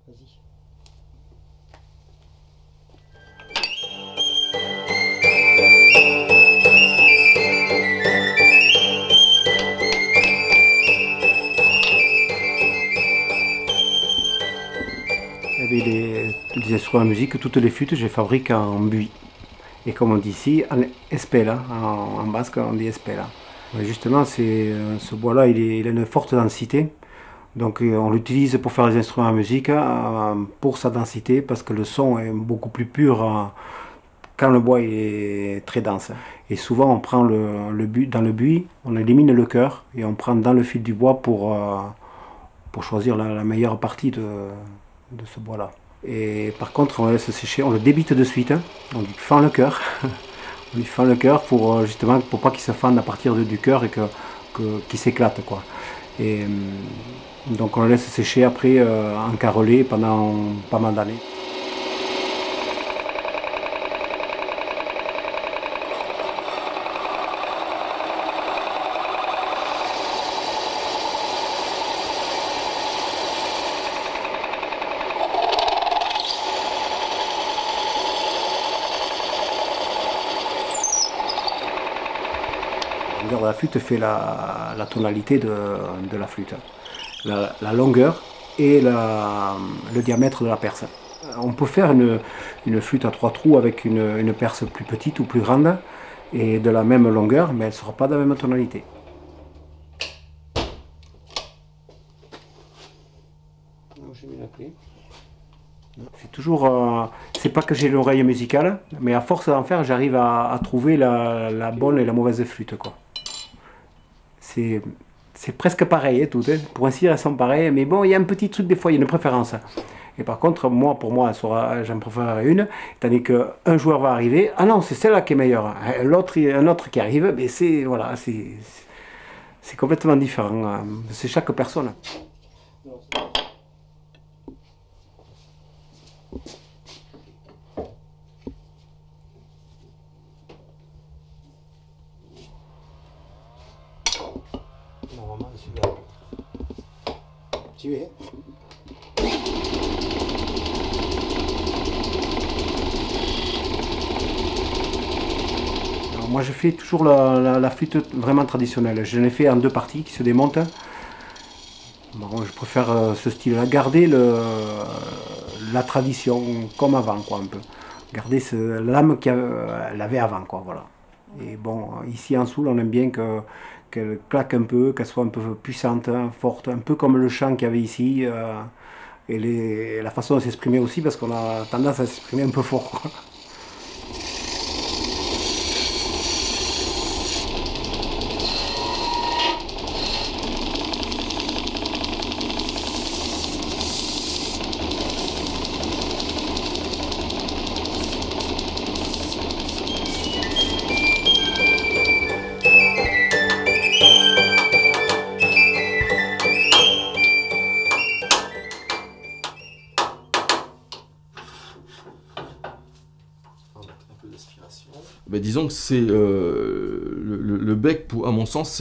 Vas-y. Les instruments de musique, toutes les flûtes, je les fabrique en buis. Et comme on dit ici, en espella, en basque on dit espella. Mais justement, ce bois-là, il a une forte densité. Donc on l'utilise pour faire les instruments de musique pour sa densité, parce que le son est beaucoup plus pur quand le bois est très dense. Et souvent on prend dans le buis, on élimine le cœur et on prend dans le fil du bois pour choisir la meilleure partie de ce bois-là. Et par contre, on le laisse sécher, on le débite de suite, hein. On lui fend le cœur. On lui fend le cœur pour justement pour pas qu'il se fende à partir du cœur et qu'il s'éclate, quoi. Et donc on le laisse sécher après en carrelé pendant pas mal d'années. La longueur de la flûte fait la tonalité de la flûte. La longueur et le diamètre de la perce. On peut faire une flûte à 3 trous avec une perce plus petite ou plus grande et de la même longueur, mais elle ne sera pas de la même tonalité. C'est toujours, c'est pas que j'ai l'oreille musicale, mais à force d'en faire, j'arrive à trouver la bonne et la mauvaise flûte, quoi. C'est presque pareil, hein, toutes. Hein. Pour ainsi dire, elles sont pareilles, mais bon, il y a un petit truc, des fois, il y a une préférence. Et par contre, pour moi, j'en préférerais une, tandis qu'un joueur va arriver, ah non, c'est celle-là qui est meilleure. Un autre qui arrive, mais voilà, c'est complètement différent. C'est chaque personne. Normalement, celui-là. Tu es. Alors, moi, je fais toujours la flûte vraiment traditionnelle. Je l'ai fait en 2 parties qui se démontent. Bon, je préfère ce style-là. Garder la tradition comme avant, quoi, un peu. Garder l'âme qu'elle avait avant, quoi, voilà. Et bon, ici en Soule, on aime bien qu'elle claque un peu, qu'elle soit un peu puissante, forte, un peu comme le chant qu'il y avait ici. Et la façon de s'exprimer aussi, parce qu'on a tendance à s'exprimer un peu fort, quoi. Ben, disons que c'est le bec, à mon sens,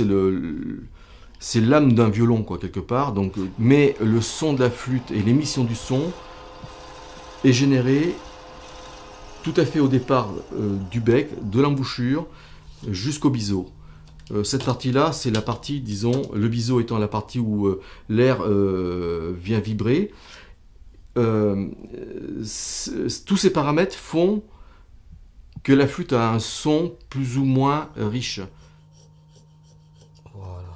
c'est l'âme d'un violon, quoi, quelque part. Donc, mais le son de la flûte et l'émission du son est généré tout à fait au départ du bec, de l'embouchure, jusqu'au biseau. Cette partie-là, c'est la partie, disons, le biseau étant la partie où l'air vient vibrer. Tous ces paramètres font que la flûte a un son plus ou moins riche. Voilà.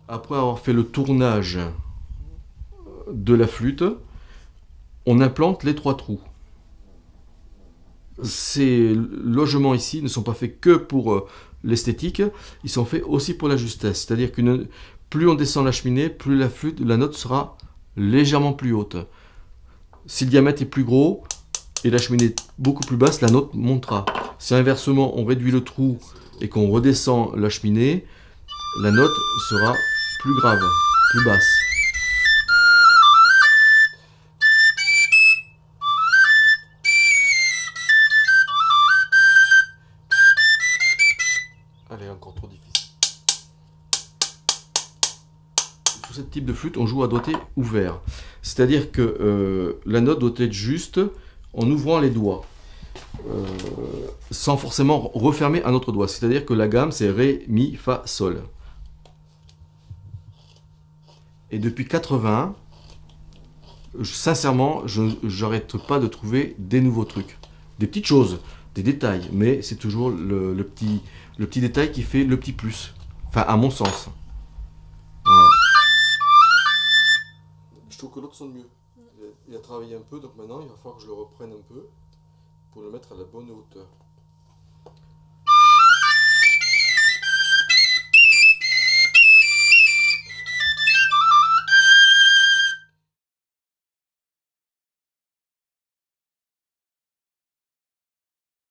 Après avoir fait le tournage de la flûte, on implante les 3 trous. Ces logements ici ne sont pas faits que pour l'esthétique, ils sont faits aussi pour la justesse. C'est-à-dire que plus on descend la cheminée, plus la note sera légèrement plus haute. Si le diamètre est plus gros et la cheminée est beaucoup plus basse, la note montera. Si inversement on réduit le trou et qu'on redescend la cheminée, la note sera plus grave, plus basse. est encore trop difficile. Sur ce type de flûte, on joue à doigté ouvert. C'est-à-dire que la note doit être juste en ouvrant les doigts. Sans forcément refermer un autre doigt. C'est-à-dire que la gamme, c'est Ré, Mi, Fa, Sol. Et depuis 80, sincèrement, je n'arrête pas de trouver des nouveaux trucs. Des petites choses, des détails, mais c'est toujours le petit détail qui fait le petit plus. Enfin, à mon sens. Voilà. Je trouve que l'autre sonne mieux. Il a travaillé un peu, donc maintenant il va falloir que je le reprenne un peu pour le mettre à la bonne hauteur.